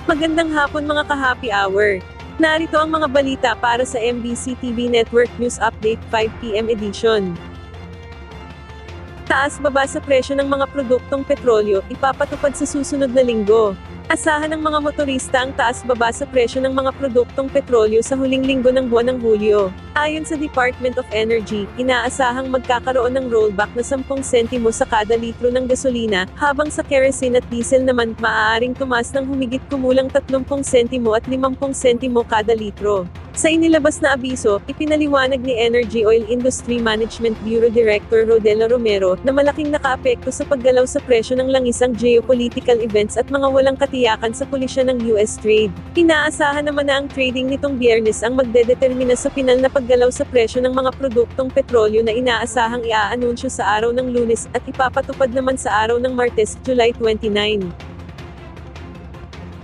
Magandang hapon mga ka-happy hour. Narito ang mga balita para sa MBC TV Network News Update 5 PM edition. Taas-baba sa presyo ng mga produktong petrolyo, ipapatupad sa susunod na linggo. Asahan ng mga motorista ang taas-baba sa presyo ng mga produktong petrolyo sa huling linggo ng buwan ng Hulyo. Ayon sa Department of Energy, inaasahang magkakaroon ng rollback na 10 sentimo sa kada litro ng gasolina, habang sa kerosene at diesel naman, maaaring tumaas ng humigit kumulang 30 sentimo at 50 sentimo kada litro. Sa inilabas na abiso, ipinaliwanag ni Energy Oil Industry Management Bureau Director Rodela Romero, na malaking nakaapekto sa paggalaw sa presyo ng langis ang geopolitical events at mga walang katiyakan sa pulisya ng US trade. Inaasahan naman na ang trading nitong Biyernes ang magdedetermina sa pinal na paggalaw sa presyo ng mga produktong petrolyo na inaasahang iaanunsyo sa araw ng Lunes at ipapatupad naman sa araw ng Martes, July 29.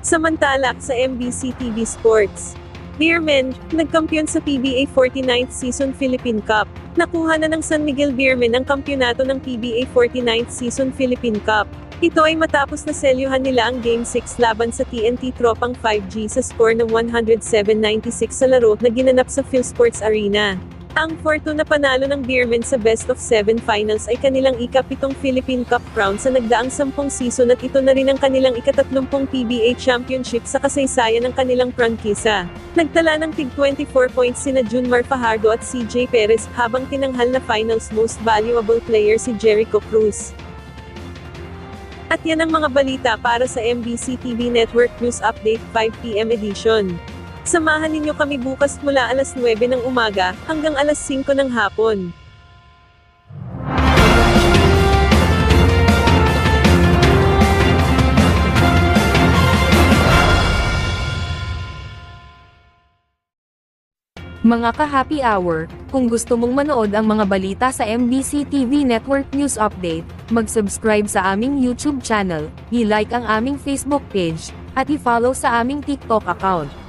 Samantala, sa MBC TV Sports, Beermen, nagkampiyon sa PBA 49th Season Philippine Cup. Nakuha na ng San Miguel Beermen ang kampyonato ng PBA 49th Season Philippine Cup. Ito ay matapos na selyuhan nila ang Game 6 laban sa TNT Tropang 5G sa score ng 107-96 sa laro na ginanap sa PhilSports Arena. Ang Fortuna panalo ng Beermen sa Best of 7 Finals ay kanilang ika-7 Philippine Cup crown sa nagdaang 10 season at ito na rin ang kanilang ika-30 PBA Championship sa kasaysayan ng kanilang prangkisa. Nagtala ng tig-24 points sina Junmar Fajardo at CJ Perez, habang tinanghal na Finals Most Valuable Player si Jericho Cruz. At yan ang mga balita para sa MBC TV Network News Update 5 PM edition. Samahan ninyo kami bukas mula alas 9 ng umaga, hanggang alas 5 ng hapon. Mga ka-happy hour, kung gusto mong manood ang mga balita sa MBC TV Network News Update, mag-subscribe sa aming YouTube channel, i-like ang aming Facebook page, at i-follow sa aming TikTok account.